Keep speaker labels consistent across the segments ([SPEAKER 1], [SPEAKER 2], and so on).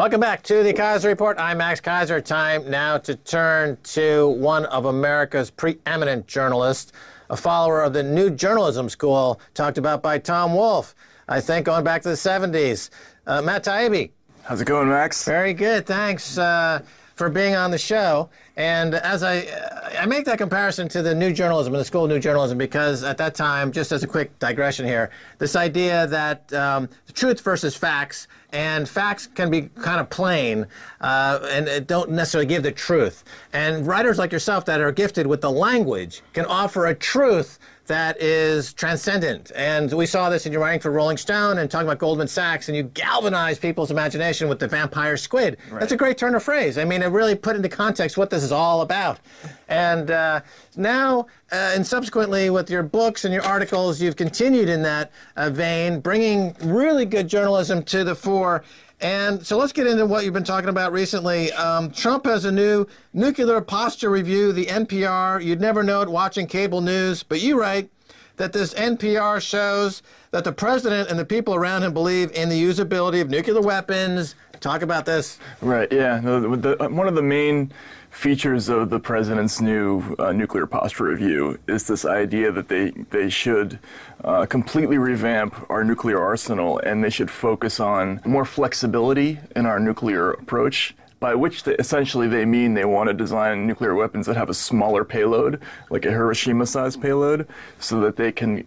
[SPEAKER 1] Welcome back to the Keiser Report. I'm Max Keiser. Time now to turn to one of America's preeminent journalists, a follower of the new journalism school talked about by Tom Wolfe, I think going back to the 70s. Matt Taibbi.
[SPEAKER 2] How's it going, Max?
[SPEAKER 1] Very good. Thanks for being on the show. And as I make that comparison to the new journalism and the school of new journalism because at that time, just as a quick digression here, this idea that the truth versus facts, and facts can be kind of plain and don't necessarily give the truth. And writers like yourself that are gifted with the language can offer a truth that is transcendent. And we saw this in your writing for Rolling Stone and talking about Goldman Sachs, and you galvanized people's imagination with the vampire squid. Right. That's a great turn of phrase. I mean, it really put into context what this is all about. And now, and subsequently with your books and your articles, you've continued in that vein, bringing really good journalism to the fore. And so let's get into what you've been talking about recently. Trump has a new nuclear posture review, the NPR. You'd never know it watching cable news, but you write that this NPR shows that the president and the people around him believe in the usability of nuclear weapons. Talk about this.
[SPEAKER 2] Right, yeah. One of the main features of the president's new nuclear posture review is this idea that they should completely revamp our nuclear arsenal, and they should focus on more flexibility in our nuclear approach, by which essentially they mean they want to design nuclear weapons that have a smaller payload, like a Hiroshima-sized payload, so that they can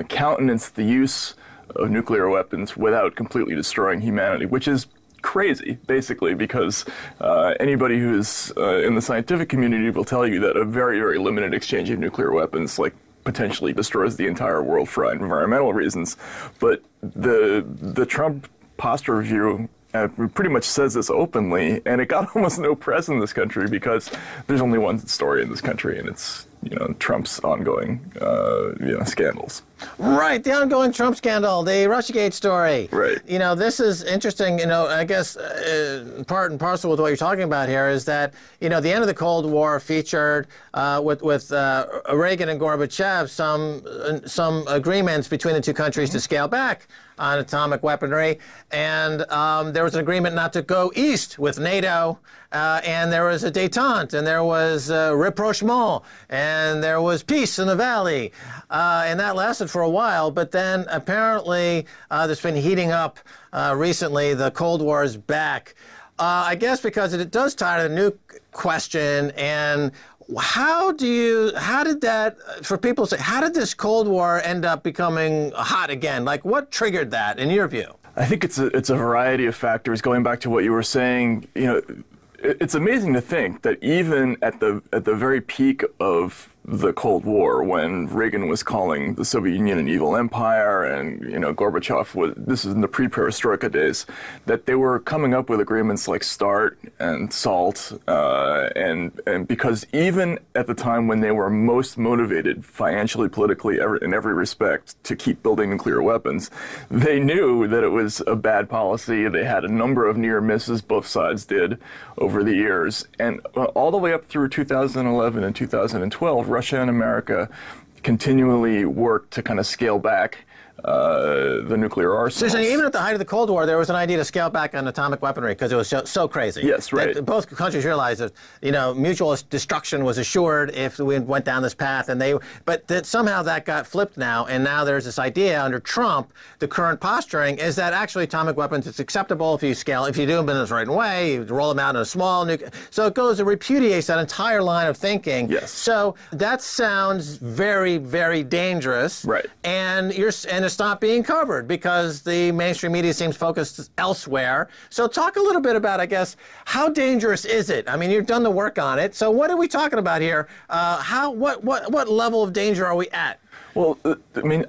[SPEAKER 2] countenance the use of nuclear weapons without completely destroying humanity, which is crazy, basically, because anybody who's in the scientific community will tell you that a very, very limited exchange of nuclear weapons, potentially destroys the entire world for environmental reasons. But the Trump posture review pretty much says this openly, and it got almost no press in this country because there's only one story in this country, and it's Trump's ongoing scandals.
[SPEAKER 1] Right, the ongoing Trump scandal, the Russiagate story.
[SPEAKER 2] Right.
[SPEAKER 1] This is interesting. I guess part and parcel with what you're talking about here is that the end of the Cold War featured with Reagan and Gorbachev some agreements between the two countries to scale back on atomic weaponry, and there was an agreement not to go east with NATO, and there was a détente, and there was rapprochement, and there was peace in the valley, and that lasted for a while. But then apparently there's been heating up recently. The Cold War is back, I guess, because it does tie to the nuke question. And how did this Cold War end up becoming hot again? What triggered that in your view?
[SPEAKER 2] I think it's a variety of factors. Going back to what you were saying, it's amazing to think that even at the very peak of the Cold War, when Reagan was calling the Soviet Union an evil empire, and Gorbachev this is in the pre-perestroika days, that they were coming up with agreements like START and SALT, and because even at the time when they were most motivated financially, politically, in every respect to keep building nuclear weapons, they knew that it was a bad policy. They had a number of near misses, both sides did, over the years, and all the way up through 2011 and 2012. Russia and America continually worked to kind of scale back the nuclear arsenal.
[SPEAKER 1] So even at the height of the Cold War, there was an idea to scale back on atomic weaponry because it was so crazy.
[SPEAKER 2] Yes, right.
[SPEAKER 1] That both countries realized that mutual destruction was assured if we went down this path, but that somehow that got flipped now, and now there's this idea under Trump, the current posturing is that actually atomic weapons, it's acceptable if you do them in the right way, you roll them out in a small nuke. So it repudiates that entire line of thinking.
[SPEAKER 2] Yes.
[SPEAKER 1] So that sounds very, very dangerous.
[SPEAKER 2] Right.
[SPEAKER 1] And it's not being covered because the mainstream media seems focused elsewhere. So talk a little bit about, I guess, how dangerous is it? I mean, you've done the work on it. So what are we talking about here? What level of danger are we at?
[SPEAKER 2] Well,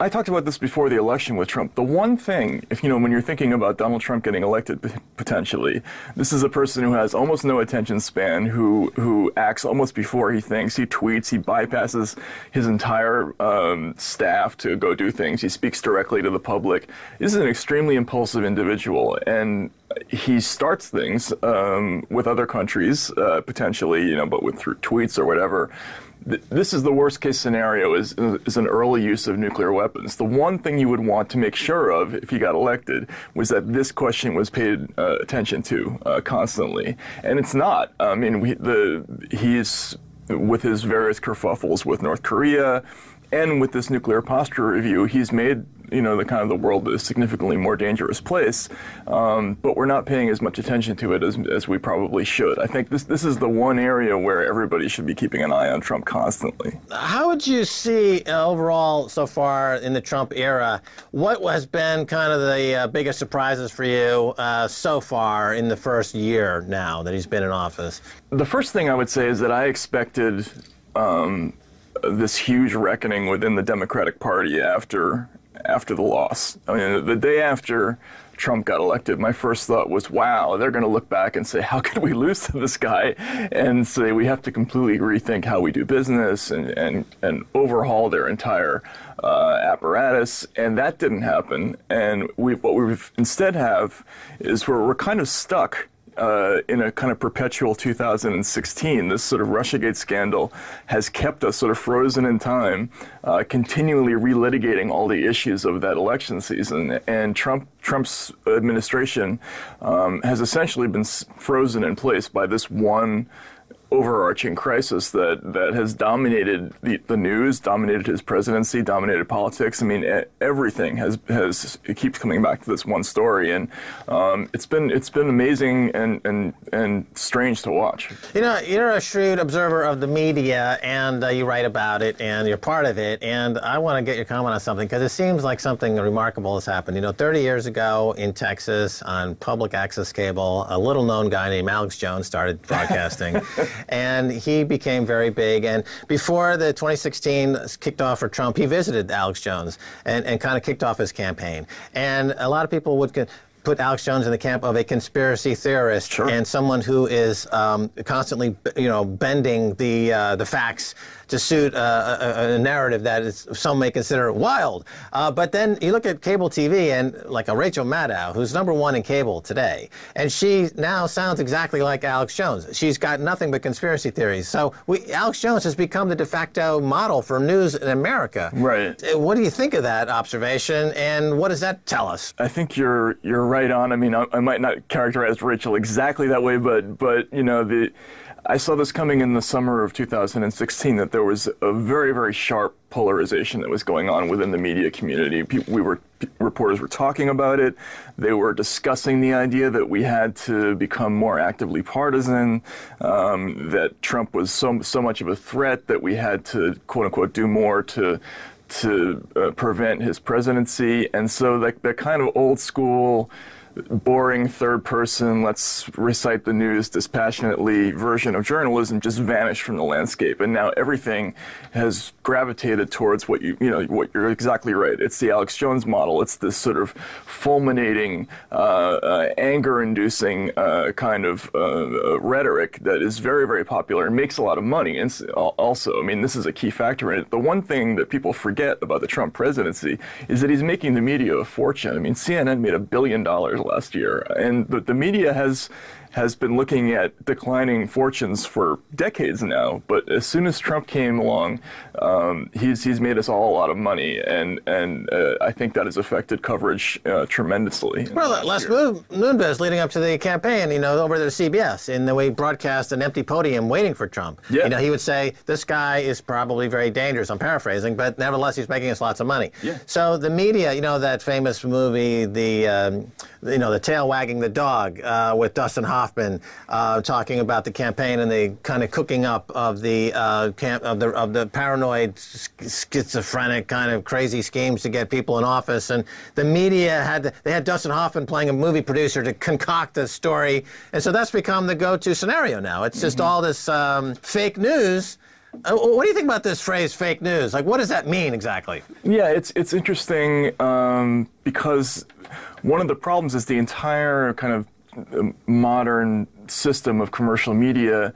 [SPEAKER 2] I talked about this before the election with Trump. The one thing, when you're thinking about Donald Trump getting elected potentially, this is a person who has almost no attention span, who acts almost before he thinks. He tweets, he bypasses his entire staff to go do things. He speaks directly to the public. This is an extremely impulsive individual, and he starts things with other countries, potentially, but through tweets or whatever, this is the worst case scenario is an early use of nuclear weapons. The one thing you would want to make sure of if he got elected was that this question was paid attention to constantly, and it's not. I mean, he's with his various kerfuffles with North Korea, and with this nuclear posture review, he's made the world a significantly more dangerous place, but we're not paying as much attention to it as we probably should. I think this is the one area where everybody should be keeping an eye on Trump constantly.
[SPEAKER 1] How would you see overall so far in the Trump era, what has been kind of the biggest surprises for you so far in the first year now that he's been in office?
[SPEAKER 2] The first thing I would say is that I expected this huge reckoning within the Democratic Party after the loss. I mean, the day after Trump got elected, my first thought was, wow, they're going to look back and say, how could we lose to this guy? And say we have to completely rethink how we do business and overhaul their entire apparatus. And that didn't happen. And what we've instead have is we're kind of stuck in a kind of perpetual 2016. This sort of Russiagate scandal has kept us sort of frozen in time, continually relitigating all the issues of that election season. And Trump's administration has essentially been frozen in place by this one overarching crisis that has dominated the news, dominated his presidency, dominated politics. I mean, everything it keeps coming back to this one story, and it's been amazing and strange to watch.
[SPEAKER 1] You're a shrewd observer of the media, and you write about it, and you're part of it. And I want to get your comment on something because it seems like something remarkable has happened. 30 years ago in Texas on public access cable, a little-known guy named Alex Jones started broadcasting. And he became very big. And before the 2016 kicked off for Trump, he visited Alex Jones and kind of kicked off his campaign. And a lot of people would put Alex Jones in the camp of a conspiracy theorist. Sure. And someone who is constantly, bending the facts to suit a narrative that some may consider wild. But then you look at cable TV and like a Rachel Maddow, who's #1 in cable today, and she now sounds exactly like Alex Jones. She's got nothing but conspiracy theories. So Alex Jones has become the de facto model for news in America.
[SPEAKER 2] Right.
[SPEAKER 1] What do you think of that observation, and what does that tell us?
[SPEAKER 2] I think you're right on. I mean, I might not characterize Rachel exactly that way, but I saw this coming in the summer of 2016, that there was a very, very sharp polarization that was going on within the media community. Reporters were talking about it. They were discussing the idea that we had to become more actively partisan, that Trump was so much of a threat that we had to, quote unquote, do more to prevent his presidency. And so that kind of old school, boring third person, let's recite the news dispassionately version of journalism just vanished from the landscape. And now everything has gravitated towards what you're exactly right. It's the Alex Jones model. It's this sort of fulminating, anger-inducing kind of rhetoric that is very, very popular and makes a lot of money. And also, I mean, this is a key factor in it. The one thing that people forget about the Trump presidency is that he's making the media a fortune. I mean, CNN made $1 billion last year, and the media has been looking at declining fortunes for decades now. But as soon as Trump came along, he's made us all a lot of money, and I think that has affected coverage tremendously.
[SPEAKER 1] Well, last Moonves leading up to the campaign, over there at CBS, in the way he broadcast an empty podium waiting for Trump. Yeah. He would say, this guy is probably very dangerous. I'm paraphrasing, but nevertheless, he's making us lots of money. Yeah. So the media, that famous movie, the tail wagging the dog with Dustin Hoffman talking about the campaign and the kind of cooking up of the of the paranoid, schizophrenic kind of crazy schemes to get people in office, and the media had Dustin Hoffman playing a movie producer to concoct a story, and so that's become the go-to scenario now. It's just all this fake news. What do you think about this phrase, fake news? Like, what does that mean exactly?
[SPEAKER 2] Yeah, it's interesting because one of the problems is the entire kind of modern system of commercial media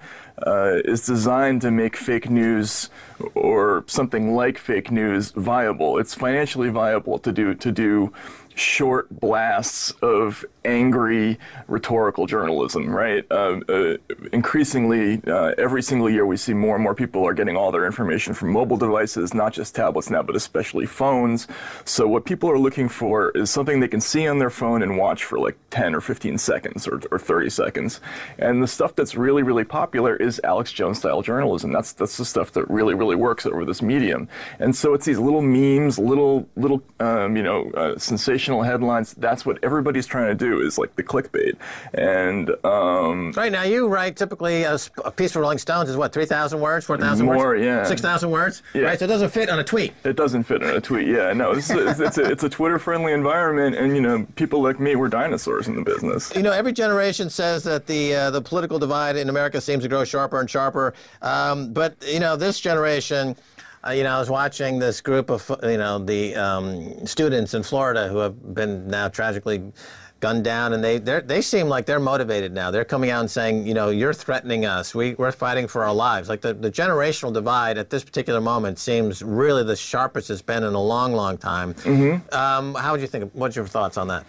[SPEAKER 2] is designed to make fake news or something like fake news viable. It's financially viable to do short blasts of angry rhetorical journalism, right? Increasingly, every single year we see more and more people are getting all their information from mobile devices, not just tablets now, but especially phones. So what people are looking for is something they can see on their phone and watch for like 10 or 15 seconds or 30 seconds. And the stuff that's really, really popular is Alex Jones style journalism. That's the stuff that really, really works over this medium. And so it's these little memes, little sensational headlines. That's what everybody's trying to do, is like the clickbait. And
[SPEAKER 1] right now, you write typically a piece for Rolling Stones is what, 3,000 words, 4,000 words?
[SPEAKER 2] More, yeah.
[SPEAKER 1] 6,000 words?
[SPEAKER 2] Yeah.
[SPEAKER 1] Right, so it doesn't fit on a tweet.
[SPEAKER 2] It doesn't fit on a tweet, yeah. No, it's a Twitter-friendly environment, and, people like me, we're dinosaurs in the business.
[SPEAKER 1] Every generation says that the political divide in America seems to grow sharper and sharper. But this generation, I was watching this group of, the students in Florida who have been now tragically gunned down, and they seem like they're motivated now. They're coming out and saying, you're threatening us. We're fighting for our lives. Like the generational divide at this particular moment seems really the sharpest it's been in a long, long time. Mm-hmm. How would you think? What's your thoughts on that?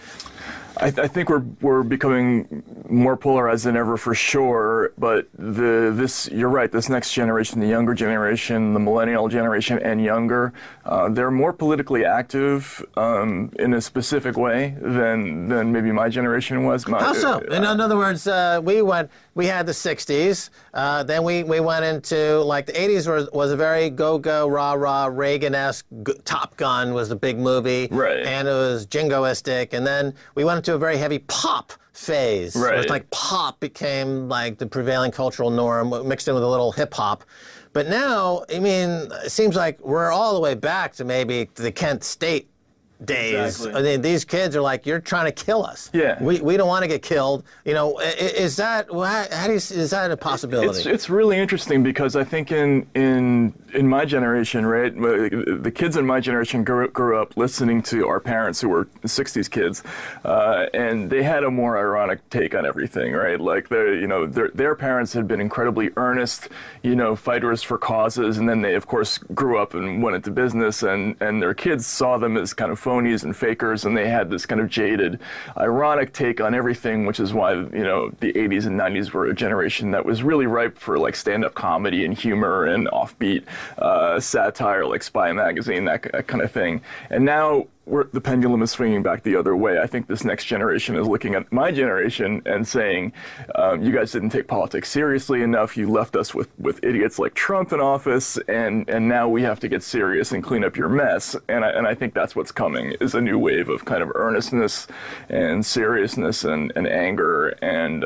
[SPEAKER 2] I think we're becoming more polarized than ever for sure, but you're right, this next generation, the younger generation, the millennial generation and younger, they're more politically active in a specific way than maybe my generation was.
[SPEAKER 1] How so? In other words, we had the 60s, then we went into, like, the 80s was a very go-go, rah-rah, Reagan-esque, Top Gun was the big movie,
[SPEAKER 2] right,
[SPEAKER 1] and it was jingoistic, and then we went into a very heavy pop phase.
[SPEAKER 2] Right.
[SPEAKER 1] It was like pop became like the prevailing cultural norm, mixed in with a little hip-hop. But now, it seems like we're all the way back to maybe the Kent State days.
[SPEAKER 2] Exactly.
[SPEAKER 1] These kids are like, you're trying to kill us.
[SPEAKER 2] Yeah.
[SPEAKER 1] We don't want to get killed. Is that is that a possibility?
[SPEAKER 2] It's really interesting, because I think in my generation, right, the kids in my generation grew up listening to our parents, who were 60s kids, and they had a more ironic take on everything, right? Like their parents had been incredibly earnest, fighters for causes, and then they of course grew up and went into business, and their kids saw them as kind of phonies and fakers, and they had this kind of jaded, ironic take on everything, which is why, the 80s and 90s were a generation that was really ripe for like stand-up comedy and humor and offbeat satire, like Spy Magazine, that kind of thing. And now the pendulum is swinging back the other way. I think this next generation is looking at my generation and saying, you guys didn't take politics seriously enough. You left us with idiots like Trump in office, and now we have to get serious and clean up your mess. And I think that's what's coming, is a new wave of kind of earnestness and seriousness and anger. And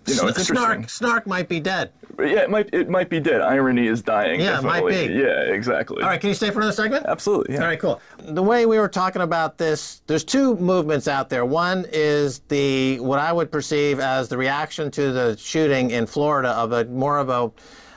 [SPEAKER 2] it's interesting.
[SPEAKER 1] Snark might be dead.
[SPEAKER 2] Yeah, it might be dead. Irony is dying.
[SPEAKER 1] Yeah,
[SPEAKER 2] definitely.
[SPEAKER 1] It might be.
[SPEAKER 2] Yeah, exactly.
[SPEAKER 1] All right, can you stay for another segment?
[SPEAKER 2] Absolutely. Yeah.
[SPEAKER 1] All right, cool. The way we were talking about this, there's two movements out there. One is what I would perceive as the reaction to the shooting in Florida of more of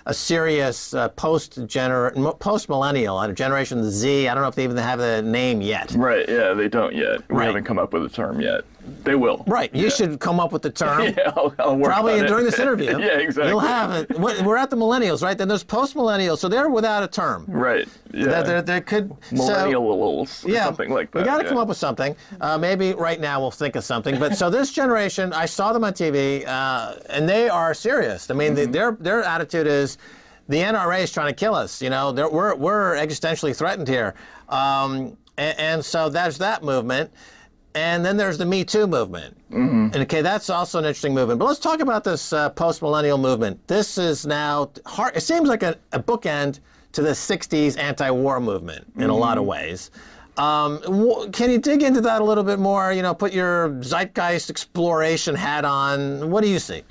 [SPEAKER 1] a serious post-millennial, Generation Z. I don't know if they even have the name yet.
[SPEAKER 2] Right, yeah, they don't yet. We haven't come up with a term yet. They will.
[SPEAKER 1] Right, you should come up with the term.
[SPEAKER 2] Yeah, I'll work
[SPEAKER 1] probably
[SPEAKER 2] on it.
[SPEAKER 1] During this interview.
[SPEAKER 2] Yeah, exactly.
[SPEAKER 1] You'll have it. We're at the millennials, right? Then there's post-millennials, so they're without a term.
[SPEAKER 2] Right, yeah.
[SPEAKER 1] They could...
[SPEAKER 2] Millennials, or something like that.
[SPEAKER 1] We got to come up with something. Maybe right now we'll think of something. But so this generation, I saw them on TV, and they are serious. Their attitude is, the NRA is trying to kill us. We're existentially threatened here. And so there's that movement. And then there's the Me Too movement. Mm-hmm. And okay, that's also an interesting movement. But let's talk about this post-millennial movement. This is now hard. It seems like a bookend to the 60s anti-war movement in a lot of ways. Can you dig into that a little bit more? Put your zeitgeist exploration hat on. What do you see?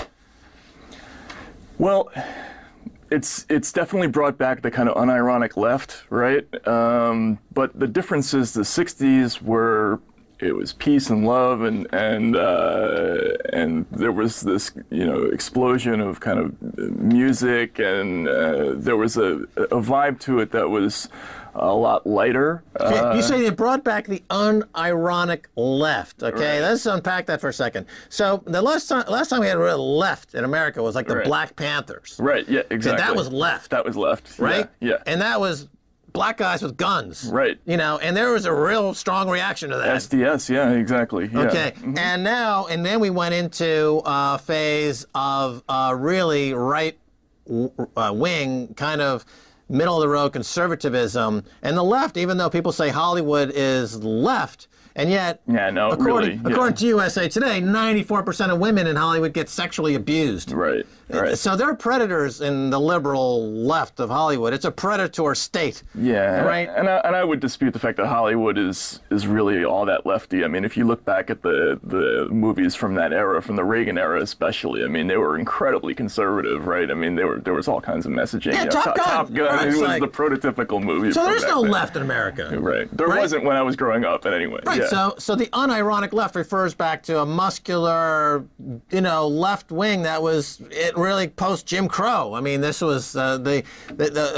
[SPEAKER 2] Well, it's definitely brought back the kind of unironic left, right? But the difference is the 60s were... It was peace and love, and there was this explosion of kind of music, and there was a vibe to it that was a lot lighter.
[SPEAKER 1] You say they brought back the unironic left. Okay, let's unpack that for a second. So the last time we had a real left in America was like the Black Panthers.
[SPEAKER 2] Right. Yeah. Exactly.
[SPEAKER 1] And that was left.
[SPEAKER 2] That was left.
[SPEAKER 1] Right.
[SPEAKER 2] Yeah.
[SPEAKER 1] And that was black guys with guns.
[SPEAKER 2] Right.
[SPEAKER 1] You know, and there was a real strong reaction to that.
[SPEAKER 2] SDS. Yeah. Exactly. Yeah.
[SPEAKER 1] Okay. And then we went into a phase of really right wing kind of middle-of-the-road conservatism, and the left, even though people say Hollywood is left, and yet, according to USA Today, 94% of women in Hollywood get sexually abused.
[SPEAKER 2] Right. Right.
[SPEAKER 1] So they're predators in the liberal left of Hollywood. It's a predator state.
[SPEAKER 2] Yeah.
[SPEAKER 1] Right.
[SPEAKER 2] And I would dispute the fact that Hollywood is really all that lefty. I mean, if you look back at the movies from that era, from the Reagan era especially, I mean, they were incredibly conservative, right? I mean, there was all kinds of messaging.
[SPEAKER 1] Yeah,
[SPEAKER 2] you know,
[SPEAKER 1] Top Gun.
[SPEAKER 2] Top Gun.
[SPEAKER 1] Right,
[SPEAKER 2] it was
[SPEAKER 1] like,
[SPEAKER 2] the prototypical movie.
[SPEAKER 1] So there's no
[SPEAKER 2] then.
[SPEAKER 1] left in America.
[SPEAKER 2] Right. There wasn't when I was growing up, but anyway.
[SPEAKER 1] Right.
[SPEAKER 2] Yeah.
[SPEAKER 1] So the unironic left refers back to a muscular, left wing that was really post Jim Crow. I mean, this was the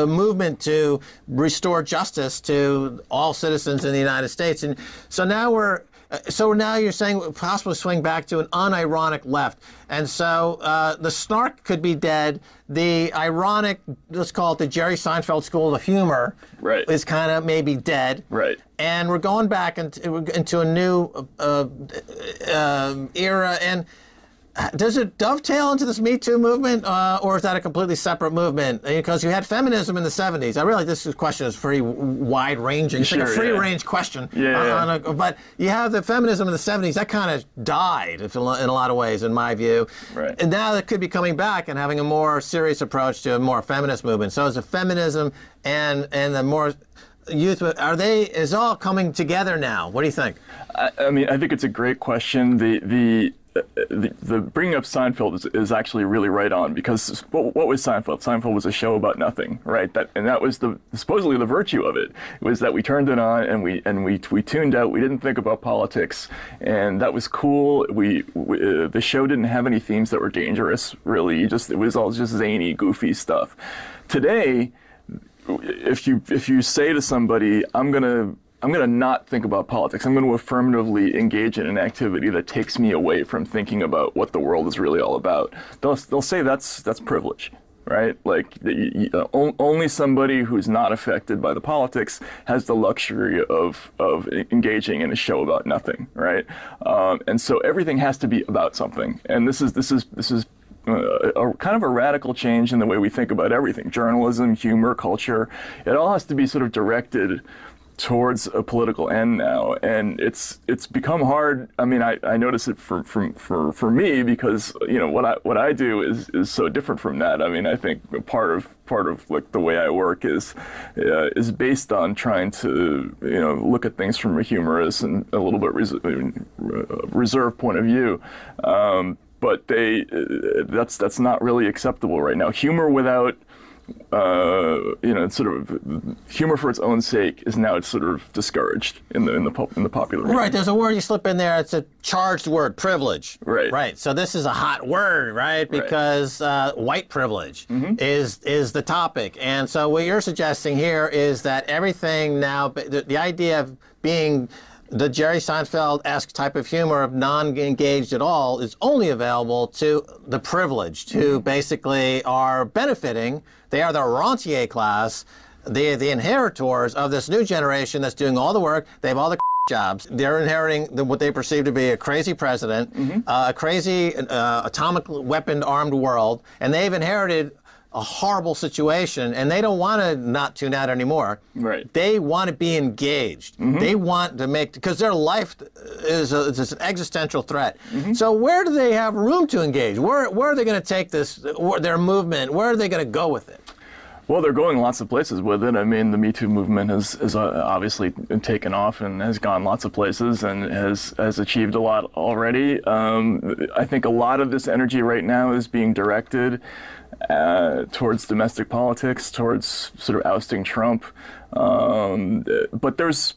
[SPEAKER 1] movement to restore justice to all citizens in the United States, and so now you're saying possibly swing back to an unironic left, and so the snark could be dead. The ironic, let's call it the Jerry Seinfeld school of humor, is kind of maybe dead.
[SPEAKER 2] Right.
[SPEAKER 1] And we're going back into a new era. And does it dovetail into this Me Too movement, or is that a completely separate movement? Because you had feminism in the 70s. I realize this question is pretty wide-ranging. It's like a free-range question. But you have the feminism in the 70s. That kind of died in a lot of ways, in my view.
[SPEAKER 2] Right.
[SPEAKER 1] And now it could be coming back and having a more serious approach to a more feminist movement. So is the feminism and the more youth, is all coming together now? What do you think?
[SPEAKER 2] I mean, I think it's a great question. The bringing up Seinfeld is actually really right on, because what was Seinfeld? Seinfeld was a show about nothing, right? That was supposedly the virtue of it. It was that we turned it on and we tuned out. We didn't think about politics, and that was cool. The show didn't have any themes that were dangerous, really. It was all just zany, goofy stuff. Today, if you say to somebody, I'm gonna not think about politics. I'm going to affirmatively engage in an activity that takes me away from thinking about what the world is really all about. They'll say that's privilege, right? Like only somebody who's not affected by the politics has the luxury of engaging in a show about nothing, right? And so everything has to be about something. And this is a kind of a radical change in the way we think about everything: journalism, humor, culture. It all has to be sort of directed towards a political end now, and it's become hard. I mean, I notice it for me, because what I do is so different from that. I mean, I think part of like the way I work is based on trying to look at things from a humorous and a little bit reserved point of view. But that's not really acceptable right now. Humor without sort of humor for its own sake is now sort of discouraged in the popular media.
[SPEAKER 1] Right. There's a word you slip in there. It's a charged word, privilege.
[SPEAKER 2] Right.
[SPEAKER 1] Right. So this is a hot word, right? Because white privilege is the topic. And so what you're suggesting here is that everything now, the idea of being the Jerry Seinfeld-esque type of humor of non-engaged at all is only available to the privileged, who basically are benefiting. They are the rentier class, the inheritors of this new generation that's doing all the work. They have all the jobs. They're inheriting what they perceive to be a crazy president, a crazy atomic weapon armed world, and they've inherited a horrible situation, and they don't want to not tune out anymore.
[SPEAKER 2] Right.
[SPEAKER 1] They want to be engaged. They want to make, because their life is an existential threat. So where do they have room to engage? Where are they going to take their movement? Where are they going to go with it?
[SPEAKER 2] Well, they're going lots of places with it. I mean, the Me Too movement has obviously taken off and has gone lots of places and has achieved a lot already. I think a lot of this energy right now is being directed towards domestic politics, towards sort of ousting Trump. But there's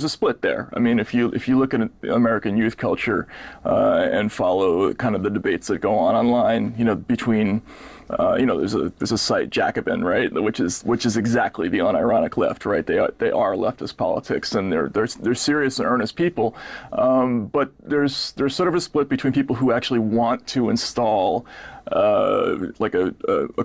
[SPEAKER 2] a split there. I mean, if you look at American youth culture and follow kind of the debates that go on online, between there's a site, Jacobin, right, which is exactly the unironic left, right? They are leftist politics, and they're serious and earnest people, but there's sort of a split between people who actually want to install like a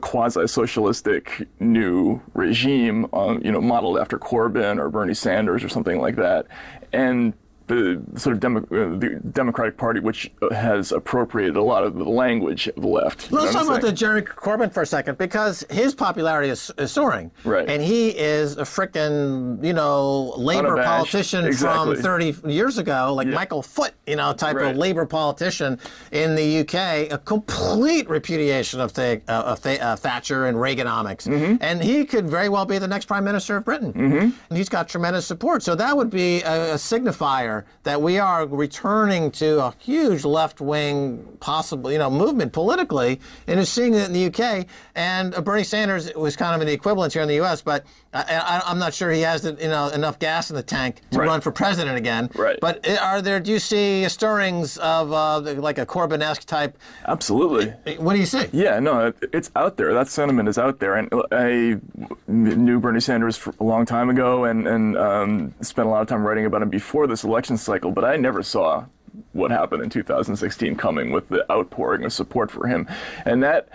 [SPEAKER 2] quasi-socialistic new regime, modeled after Corbyn or Bernie Sanders or something like that, and the sort of the Democratic Party, which has appropriated a lot of the language of the left.
[SPEAKER 1] Let's talk about the Jeremy Corbyn for a second, because his popularity is soaring.
[SPEAKER 2] Right.
[SPEAKER 1] And he is a frickin', labor
[SPEAKER 2] Unabashed.
[SPEAKER 1] politician
[SPEAKER 2] Exactly.
[SPEAKER 1] from 30 years ago, like Michael Foot, type
[SPEAKER 2] Right.
[SPEAKER 1] of labor politician in the UK, a complete repudiation of Thatcher and Reaganomics.
[SPEAKER 2] Mm-hmm.
[SPEAKER 1] And he could very well be the next prime minister of Britain. Mm-hmm. And he's got tremendous support. So that would be a signifier that we are returning to a huge left-wing possible, movement politically, and is seeing it in the UK. And Bernie Sanders was kind of an equivalent here in the US, but I'm not sure he has enough gas in the tank to
[SPEAKER 2] Right.
[SPEAKER 1] run for president again.
[SPEAKER 2] Right.
[SPEAKER 1] But do you see stirrings of like a Corbyn-esque type?
[SPEAKER 2] Absolutely.
[SPEAKER 1] What do you see?
[SPEAKER 2] Yeah, no, it's out there. That sentiment is out there. And I knew Bernie Sanders for a long time ago and spent a lot of time writing about him before this election cycle, but I never saw what happened in 2016 coming with the outpouring of support for him. And that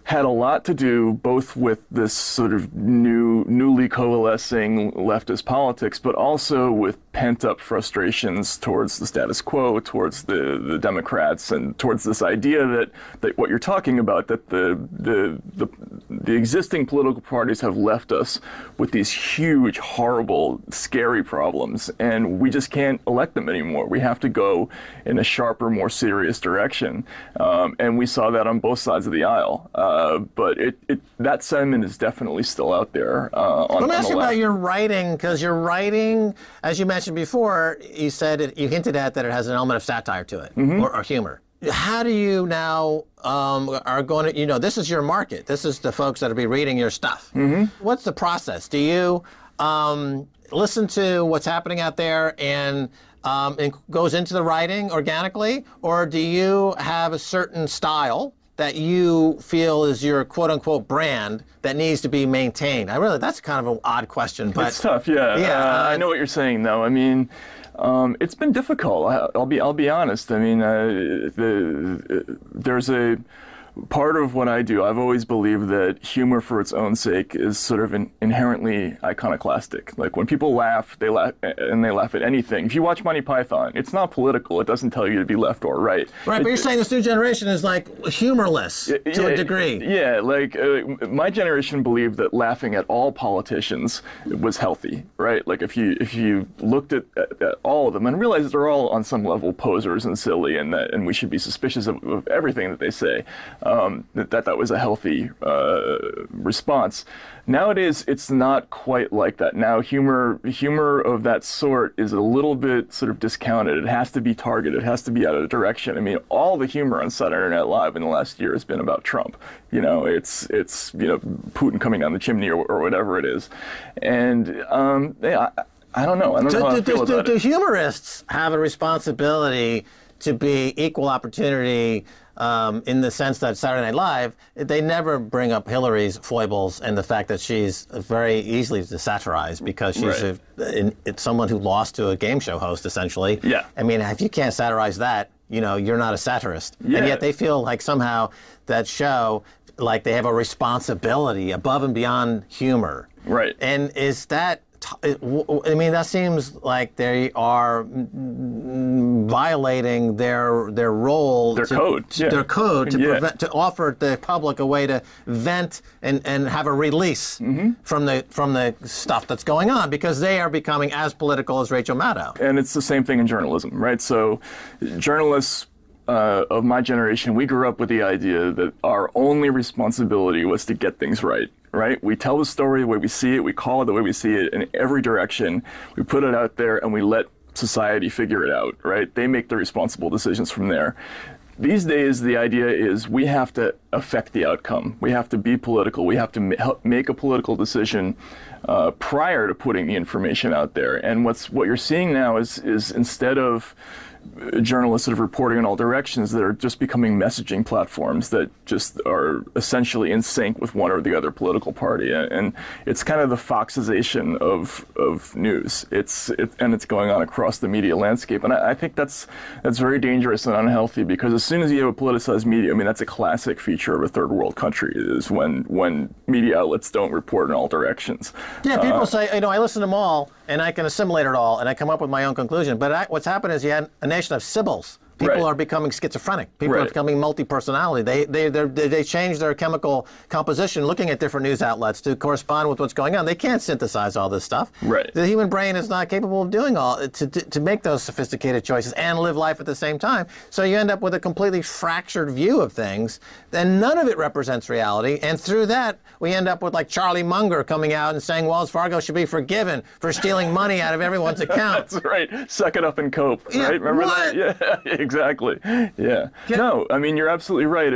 [SPEAKER 2] had a lot to do both with this sort of newly coalescing leftist politics, but also with pent-up frustrations towards the status quo, towards the Democrats, and towards this idea that what you're talking about, that the existing political parties have left us with these huge, horrible, scary problems, and we just can't elect them anymore. We have to go in a sharper, more serious direction, and we saw that on both sides of the aisle. But that sentiment is definitely still out there.
[SPEAKER 1] Let me ask you about your writing, because your writing, as you mentioned before, you hinted at that it has an element of satire to it, or humor. How do you now are going to, this is your market. This is the folks that will be reading your stuff. What's the process? Do you listen to what's happening out there and it goes into the writing organically, or do you have a certain style that you feel is your quote-unquote brand that needs to be maintained? That's kind of an odd question, but
[SPEAKER 2] it's tough. Yeah, I know what you're saying, though. I mean, it's been difficult. I'll be honest. I mean, there's a part of what I do. I've always believed that humor for its own sake is sort of inherently iconoclastic. Like when people laugh, they laugh at anything. If you watch Monty Python, it's not political. It doesn't tell you to be left or right.
[SPEAKER 1] Right, but you're saying this new generation is like humorless to a degree.
[SPEAKER 2] Yeah, like my generation believed that laughing at all politicians was healthy, right? Like if you looked at all of them and realized that they're all on some level posers and silly, and we should be suspicious of everything that they say. That was a healthy response. Nowadays, it's not quite like that. Now, humor of that sort is a little bit sort of discounted. It has to be targeted. It has to be out of direction. I mean, all the humor on Saturday Night Live in the last year has been about Trump. It's Putin coming down the chimney or whatever it is. And I don't know. I don't know how I feel about it.
[SPEAKER 1] Do humorists have a responsibility to be equal opportunity? In the sense that Saturday Night Live, they never bring up Hillary's foibles and the fact that she's very easily to satirize because she's it's someone who lost to a game show host, essentially.
[SPEAKER 2] Yeah.
[SPEAKER 1] I mean, if you can't satirize that, you're not a satirist.
[SPEAKER 2] Yeah.
[SPEAKER 1] And yet they feel like somehow that show, like they have a responsibility above and beyond humor.
[SPEAKER 2] Right.
[SPEAKER 1] And is that... I mean, that seems like they are violating their role,
[SPEAKER 2] their code
[SPEAKER 1] to offer the public a way to vent and have a release from the stuff that's going on, because they are becoming as political as Rachel Maddow.
[SPEAKER 2] And it's the same thing in journalism, right? So journalists of my generation, we grew up with the idea that our only responsibility was to get things right. Right? We tell the story the way we see it, we call it the way we see it in every direction, we put it out there, and we let society figure it out, right? They make the responsible decisions from there. These days, the idea is we have to affect the outcome. We have to be political. We have to help make a political decision prior to putting the information out there. And what you're seeing now is instead of journalists that are reporting in all directions, that are just becoming messaging platforms that just are essentially in sync with one or the other political party. And it's kind of the Foxization of news. And it's going on across the media landscape. And I think that's very dangerous and unhealthy, because as soon as you have a politicized media, I mean, that's a classic feature of a third world country, is when media outlets don't report in all directions.
[SPEAKER 1] Yeah, people say, I listen to them all, and I can assimilate it all, and I come up with my own conclusion. But what's happened is you had a nation of Sibyls. People are becoming schizophrenic. People are becoming multi-personality. They change their chemical composition looking at different news outlets to correspond with what's going on. They can't synthesize all this stuff.
[SPEAKER 2] Right.
[SPEAKER 1] The human brain is not capable of doing to make those sophisticated choices and live life at the same time. So you end up with a completely fractured view of things, and none of it represents reality. And through that, we end up with like Charlie Munger coming out and saying Wells Fargo should be forgiven for stealing money out of everyone's account.
[SPEAKER 2] That's right. Suck it up and cope. Right? Remember that? Yeah. Exactly. Yeah. No, I mean, you're absolutely right.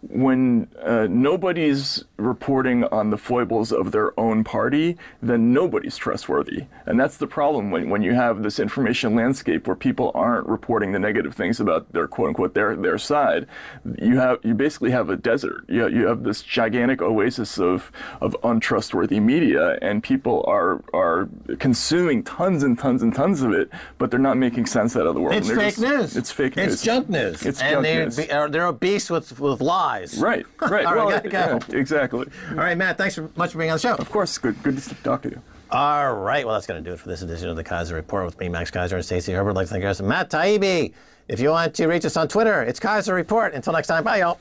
[SPEAKER 2] When nobody's reporting on the foibles of their own party, then nobody's trustworthy. And that's the problem when you have this information landscape where people aren't reporting the negative things about their quote unquote their side. You basically have a desert. You have this gigantic oasis of untrustworthy media, and people are consuming tons and tons and tons of it, but they're not making sense out of the world.
[SPEAKER 1] It's fake news.
[SPEAKER 2] It's fake news.
[SPEAKER 1] It's junk news.
[SPEAKER 2] It's junk news.
[SPEAKER 1] They're obese with lies.
[SPEAKER 2] Right.
[SPEAKER 1] All right,
[SPEAKER 2] Well,
[SPEAKER 1] gotta go.
[SPEAKER 2] Yeah, exactly.
[SPEAKER 1] All right, Matt, thanks much for being on the show.
[SPEAKER 2] Of course. Good to talk to you.
[SPEAKER 1] All right, well, that's going to do it for this edition of the Keiser Report with me, Max Keiser, and Stacey Herbert. I'd like to thank our guest, Matt Taibbi. If you want to reach us on Twitter, it's Keiser Report. Until next time, bye, y'all.